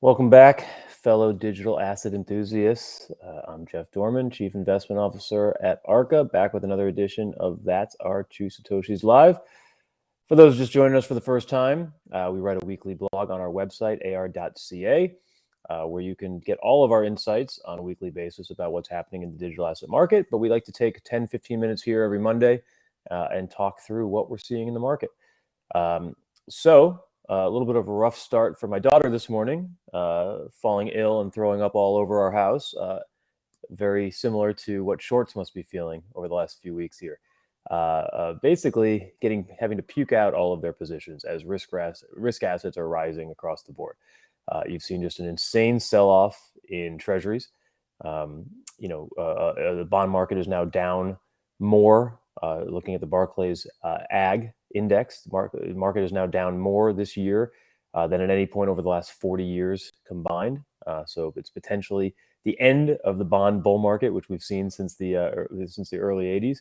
Welcome back, fellow digital asset enthusiasts. I'm Jeff Dorman, Chief Investment Officer at ARCA, back with another edition of That's Our Two Satoshis Live. For those just joining us for the first time, we write a weekly blog on our website, ar.ca, where you can get all of our insights on a weekly basis about what's happening in the digital asset market. But we like to take 10, 15 minutes here every Monday and talk through what we're seeing in the market. A little bit of a rough start for my daughter this morning, falling ill and throwing up all over our house. Very similar to what Shorts must be feeling over the last few weeks here. Basically, having to puke out all of their positions as risk assets are rising across the board. You've seen just an insane sell-off in treasuries. The bond market is now down more. Looking at the Barclays Ag Index, the market is now down more this year than at any point over the last 40 years combined. So it's potentially the end of the bond bull market, which we've seen since the early 80s.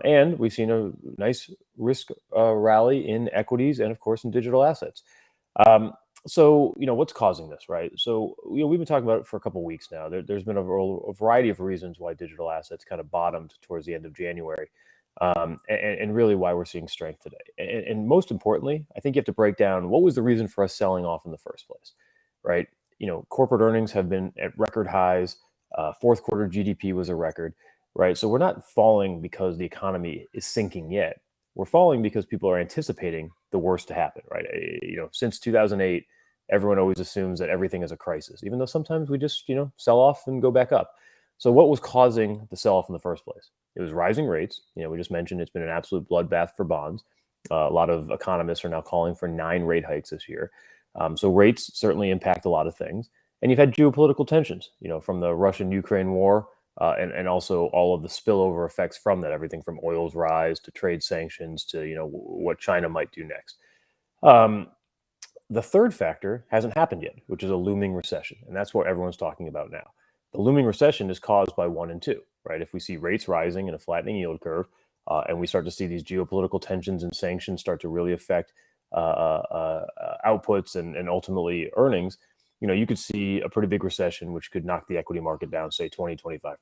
And we've seen a nice risk rally in equities and, of course, in digital assets. What's causing this, right? So, we've been talking about it for a couple of weeks now. There's been a variety of reasons why digital assets kind of bottomed towards the end of January, and really why we're seeing strength today. And most importantly, I think you have to break down what was the reason for us selling off in the first place, right? Corporate earnings have been at record highs. Fourth quarter GDP was a record, right? So we're not falling because the economy is sinking yet. We're falling because people are anticipating the worst to happen, right? Since 2008, everyone always assumes that everything is a crisis, even though sometimes we just, sell off and go back up. So what was causing the sell-off in the first place? It was rising rates. We just mentioned it's been an absolute bloodbath for bonds. A lot of economists are now calling for 9 rate hikes this year. So rates certainly impact a lot of things. And you've had geopolitical tensions, from the Russian-Ukraine war, and also all of the spillover effects from that, everything from oil's rise to trade sanctions to, what China might do next. The third factor hasn't happened yet, which is a looming recession. And that's what everyone's talking about now. The looming recession is caused by 1 and 2, right? If we see rates rising and a flattening yield curve, and we start to see these geopolitical tensions and sanctions start to really affect outputs and ultimately earnings, you could see a pretty big recession, which could knock the equity market down, say 20, 25%.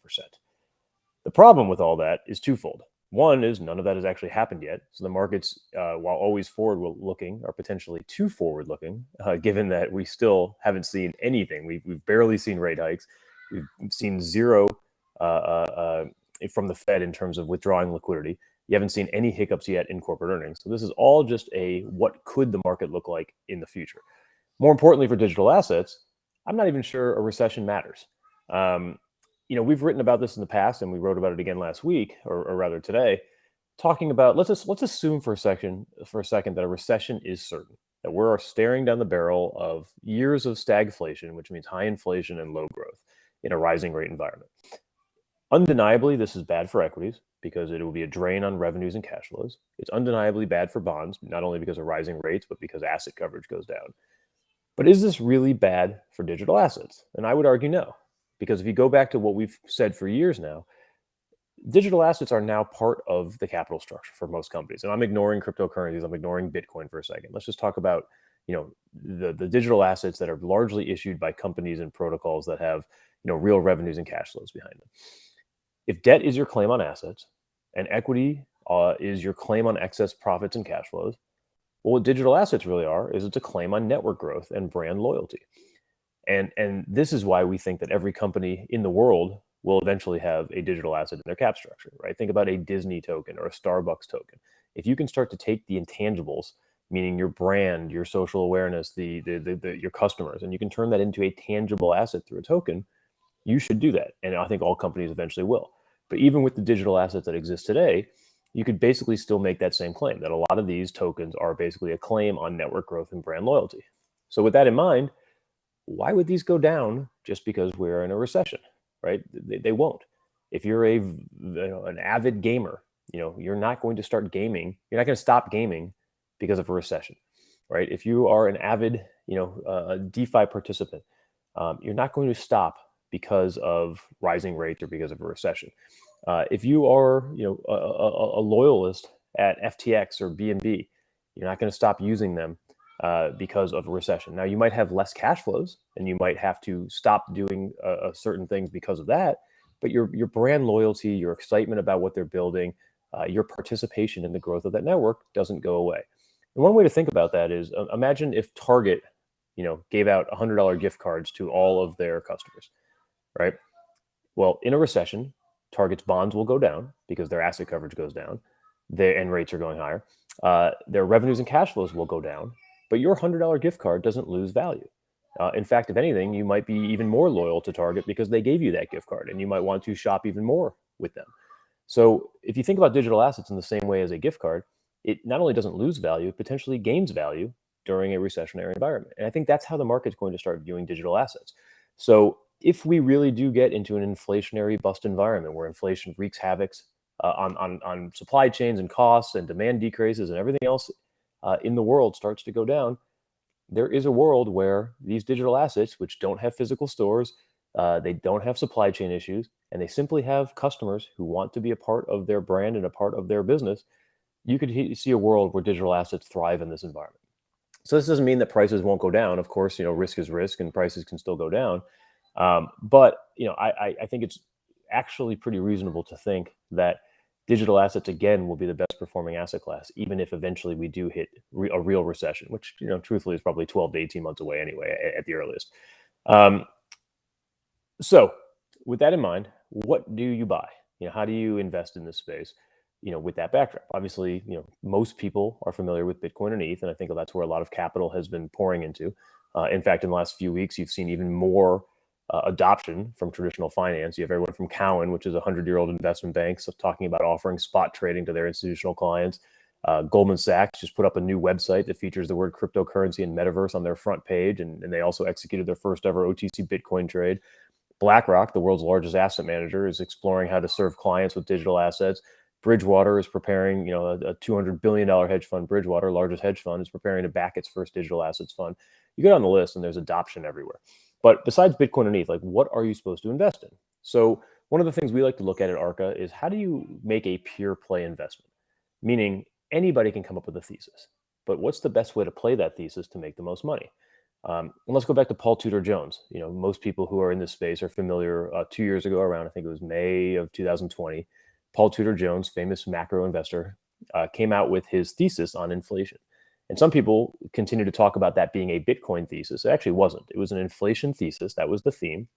The problem with all that is twofold. One is none of that has actually happened yet. So the markets, while always forward-looking, are potentially too forward-looking, given that we still haven't seen anything. We've barely seen rate hikes. We've seen zero from the Fed in terms of withdrawing liquidity. You haven't seen any hiccups yet in corporate earnings. So this is all just what could the market look like in the future. More importantly for digital assets, I'm not even sure a recession matters. We've written about this in the past, and we wrote about it again last week, or rather today, talking about let's assume for a second that a recession is certain, that we're staring down the barrel of years of stagflation, which means high inflation and low growth in a rising rate environment. Undeniably, this is bad for equities because it will be a drain on revenues and cash flows. It's undeniably bad for bonds, not only because of rising rates, but because asset coverage goes down. But is this really bad for digital assets? And I would argue no. Because if you go back to what we've said for years now, digital assets are now part of the capital structure for most companies. And I'm ignoring cryptocurrencies. I'm ignoring Bitcoin for a second. Let's just talk about, the digital assets that are largely issued by companies and protocols that have, real revenues and cash flows behind them. If debt is your claim on assets and equity is your claim on excess profits and cash flows, well, what digital assets really are is it's a claim on network growth and brand loyalty. And this is why we think that every company in the world will eventually have a digital asset in their cap structure, right? Think about a Disney token or a Starbucks token. If you can start to take the intangibles, meaning your brand, your social awareness, your customers, and you can turn that into a tangible asset through a token, you should do that. And I think all companies eventually will. But even with the digital assets that exist today, you could basically still make that same claim, that a lot of these tokens are basically a claim on network growth and brand loyalty. So with that in mind, why would these go down just because we're in a recession, right? They won't. If you're an avid gamer, you're not going to start gaming. You're not going to stop gaming because of a recession, right? If you are an avid, a DeFi participant, you're not going to stop because of rising rates or because of a recession. If you are, a loyalist at FTX or BNB, you're not going to stop using them because of a recession. Now, you might have less cash flows, and you might have to stop doing certain things because of that. But your brand loyalty, your excitement about what they're building, your participation in the growth of that network doesn't go away. And one way to think about that is imagine if Target, gave out $100 gift cards to all of their customers, right? Well, in a recession, Target's bonds will go down because their asset coverage goes down, and rates are going higher. Their revenues and cash flows will go down, but your $100 gift card doesn't lose value. In fact, if anything, you might be even more loyal to Target because they gave you that gift card, and you might want to shop even more with them. So if you think about digital assets in the same way as a gift card, it not only doesn't lose value, it potentially gains value during a recessionary environment. And I think that's how the market's going to start viewing digital assets. So if we really do get into an inflationary bust environment where inflation wreaks havoc on supply chains and costs, and demand decreases, and everything else in the world starts to go down, there is a world where these digital assets, which don't have physical stores, they don't have supply chain issues, and they simply have customers who want to be a part of their brand and a part of their business, you could see a world where digital assets thrive in this environment. So this doesn't mean that prices won't go down. Of course, risk is risk, and prices can still go down. But I think it's actually pretty reasonable to think that digital assets again will be the best performing asset class, even if eventually we do hit a real recession, which truthfully is probably 12 to 18 months away anyway at the earliest. So with that in mind, what do you buy? How do you invest in this space? With that backdrop, obviously, most people are familiar with Bitcoin and ETH, and I think that's where a lot of capital has been pouring into. In fact, in the last few weeks, you've seen even more adoption from traditional finance. You have everyone from Cowen, which is a 100-year-old investment bank, so talking about offering spot trading to their institutional clients. Goldman Sachs just put up a new website that features the word cryptocurrency and metaverse on their front page, and they also executed their first ever OTC Bitcoin trade. BlackRock, the world's largest asset manager, is exploring how to serve clients with digital assets. Bridgewater is preparing, a $200 billion hedge fund. Bridgewater, largest hedge fund, is preparing to back its first digital assets fund. You go down the list and there's adoption everywhere. But besides Bitcoin and ETH, what are you supposed to invest in? So one of the things we like to look at Arca is, how do you make a pure play investment? Meaning anybody can come up with a thesis, but what's the best way to play that thesis to make the most money? And let's go back to Paul Tudor Jones. Most people who are in this space are familiar. 2 years ago, around I think it was May of 2020, Paul Tudor Jones, famous macro investor, came out with his thesis on inflation. And some people continue to talk about that being a Bitcoin thesis. It actually wasn't. It was an inflation thesis. That was the theme.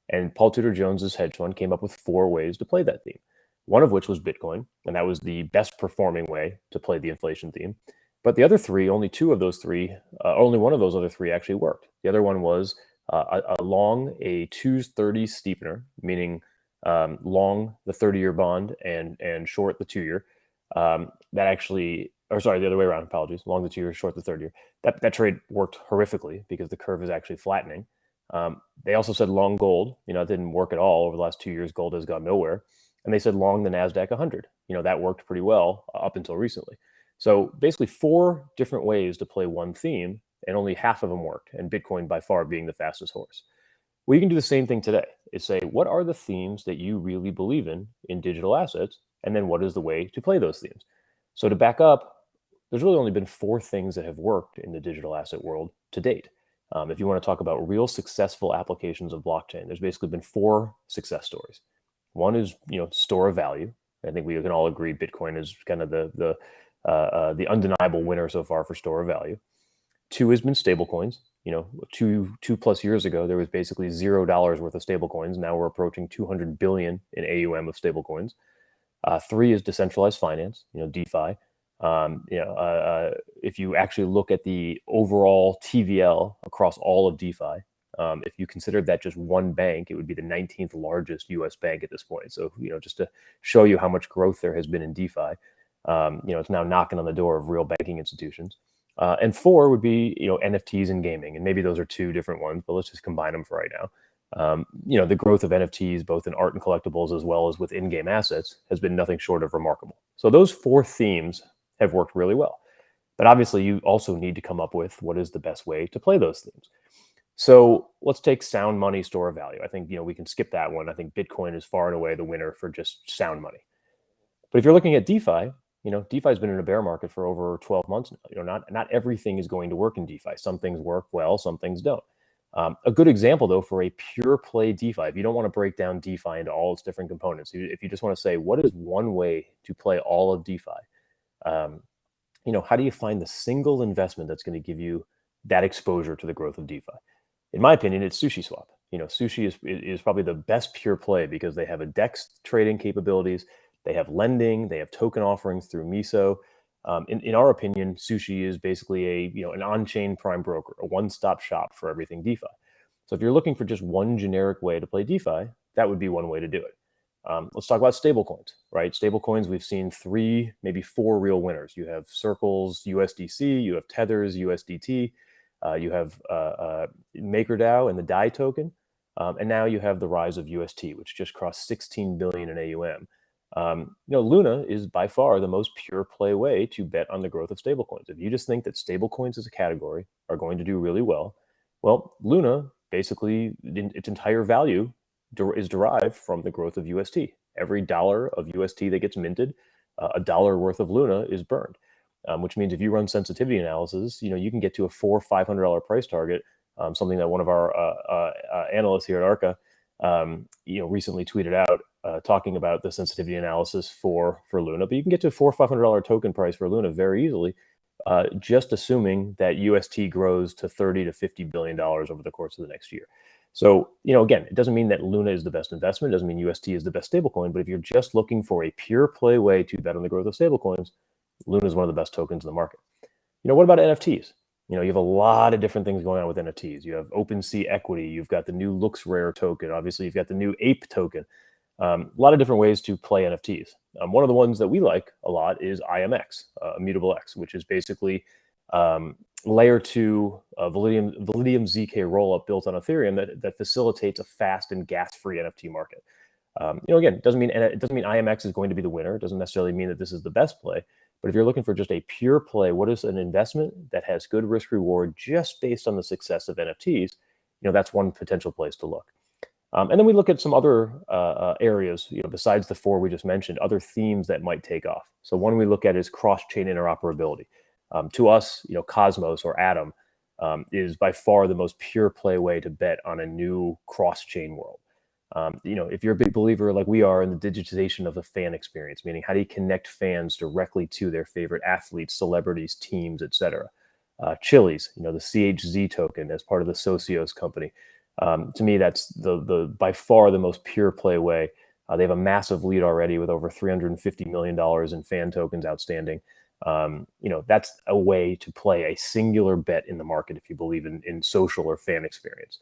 And Paul Tudor Jones's hedge fund came up with 4 ways to play that theme, one of which was Bitcoin. And that was the best performing way to play the inflation theme. But the other 3, only 2 of those 3, only one of those other 3 actually worked. The other one was a long a 230 steepener, meaning long the 30-year bond and short the 2-year. That actually, or sorry, the other way around, apologies. Long the 2-year, short the 30-year. That trade worked horrifically because the curve is actually flattening. They also said long gold. It didn't work at all over the last 2 years. Gold has gone nowhere. And they said long the NASDAQ 100. That worked pretty well up until recently. So basically 4 different ways to play one theme, and only half of them worked, and Bitcoin by far being the fastest horse. Well, you can do the same thing today. Is say, what are the themes that you really believe in digital assets, and then what is the way to play those themes? So to back up, there's really only been 4 things that have worked in the digital asset world to date. If you want to talk about real successful applications of blockchain, there's basically been 4 success stories. One is, store of value. I think we can all agree Bitcoin is kind of the undeniable winner so far for store of value. 2 has been stablecoins. 2+ years ago, there was basically $0 worth of stablecoins. Now we're approaching 200 billion in AUM of stablecoins. 3 is decentralized finance, DeFi. If you actually look at the overall TVL across all of DeFi, if you consider that just one bank, it would be the 19th largest US bank at this point. So, just to show you how much growth there has been in DeFi, it's now knocking on the door of real banking institutions. And 4 would be, NFTs and gaming. And maybe those are 2 different ones, but let's just combine them for right now. The growth of NFTs, both in art and collectibles, as well as with in-game assets, has been nothing short of remarkable. So those 4 themes have worked really well. But obviously, you also need to come up with what is the best way to play those themes. So let's take sound money, store of value. I think, we can skip that one. I think Bitcoin is far and away the winner for just sound money. But if you're looking at DeFi, DeFi has been in a bear market for over 12 months now. Not everything is going to work in DeFi. Some things work well, some things don't. A good example, though, for a pure play DeFi, if you don't want to break down DeFi into all its different components, if you just want to say, what is one way to play all of DeFi? How do you find the single investment that's going to give you that exposure to the growth of DeFi? In my opinion, it's Sushi Swap. Sushi is probably the best pure play because they have a DEX trading capabilities, they have lending, they have token offerings through Miso. In our opinion, Sushi is basically an on-chain prime broker, a one-stop shop for everything DeFi. So if you're looking for just one generic way to play DeFi, that would be one way to do it. Let's talk about stablecoins, right? Stablecoins, we've seen 3, maybe 4 real winners. You have Circle's USDC, you have Tether's USDT, you have MakerDAO and the DAI token, and now you have the rise of UST, which just crossed 16 billion in AUM. Luna is by far the most pure play way to bet on the growth of stablecoins. If you just think that stablecoins as a category are going to do really well, Luna basically its entire value is derived from the growth of UST. Every dollar of UST that gets minted, a dollar worth of Luna is burned. Which means if you run sensitivity analysis, you can get to a $400 or $500 price target. Something that one of our analysts here at Arca, recently tweeted out, talking about the sensitivity analysis for Luna. But you can get to a $400 or $500 token price for Luna very easily, just assuming that UST grows to $30 to $50 billion over the course of the next year. So, again, it doesn't mean that Luna is the best investment. It doesn't mean UST is the best stablecoin. But if you're just looking for a pure play way to bet on the growth of stablecoins, Luna is one of the best tokens in the market. What about NFTs? You have a lot of different things going on with NFTs. You have OpenSea equity. You've got the new Looks Rare token. Obviously, you've got the new Ape token. A lot of different ways to play NFTs. One of the ones that we like a lot is IMX, Immutable X, which is basically layer 2 Validium ZK rollup built on Ethereum that facilitates a fast and gas-free NFT market. Again, it doesn't mean IMX is going to be the winner. It doesn't necessarily mean that this is the best play. But if you're looking for just a pure play, what is an investment that has good risk reward just based on the success of NFTs? That's one potential place to look. And then we look at some other areas, besides the 4 we just mentioned, other themes that might take off. So one we look at is cross-chain interoperability. To us, Cosmos or Atom is by far the most pure play way to bet on a new cross-chain world. If you're a big believer like we are in the digitization of the fan experience, meaning how do you connect fans directly to their favorite athletes, celebrities, teams, etc. Chili's, the CHZ token as part of the Socios company. To me, that's the by far the most pure play way. They have a massive lead already with over $350 million in fan tokens outstanding. That's a way to play a singular bet in the market if you believe in social or fan experience.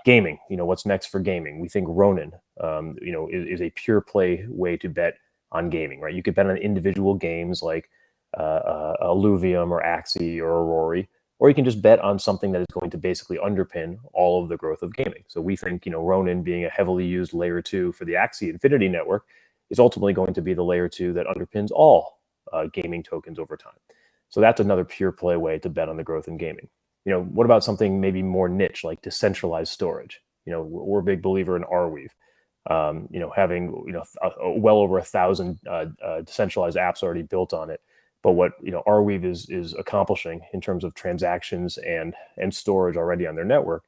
Gaming, what's next for gaming? We think Ronin, is a pure play way to bet on gaming, right? You could bet on individual games like Illuvium or Axie or Aurori, or you can just bet on something that is going to basically underpin all of the growth of gaming. So we think, Ronin being a heavily used layer 2 for the Axie Infinity network is ultimately going to be the layer 2 that underpins all gaming tokens over time. So that's another pure play way to bet on the growth in gaming. What about something maybe more niche like decentralized storage? We're a big believer in Arweave. Having well over 1,000 decentralized apps already built on it. But what Arweave is accomplishing in terms of transactions and storage already on their network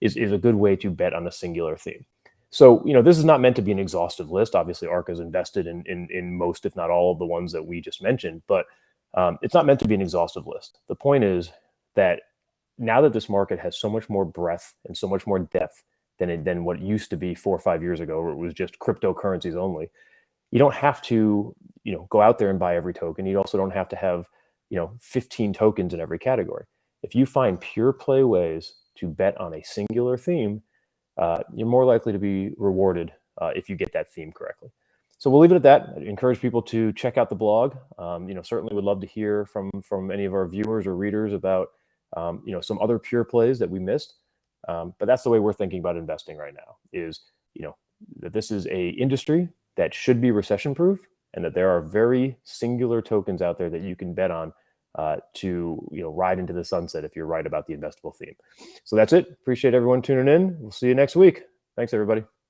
is a good way to bet on a singular theme. So this is not meant to be an exhaustive list. Obviously, Arca is invested in most, if not all, of the ones that we just mentioned. But it's not meant to be an exhaustive list. The point is that now that this market has so much more breadth and so much more depth than what used to be 4 or 5 years ago, where it was just cryptocurrencies only, you don't have to go out there and buy every token. You also don't have to have 15 tokens in every category. If you find pure play ways to bet on a singular theme, you're more likely to be rewarded if you get that theme correctly. So we'll leave it at that. I encourage people to check out the blog. Certainly would love to hear from any of our viewers or readers about some other pure plays that we missed. But that's the way we're thinking about investing right now is, that this is a industry that should be recession proof and that there are very singular tokens out there that you can bet on to ride into the sunset if you're right about the investable theme. So that's it. Appreciate everyone tuning in. We'll see you next week. Thanks, everybody.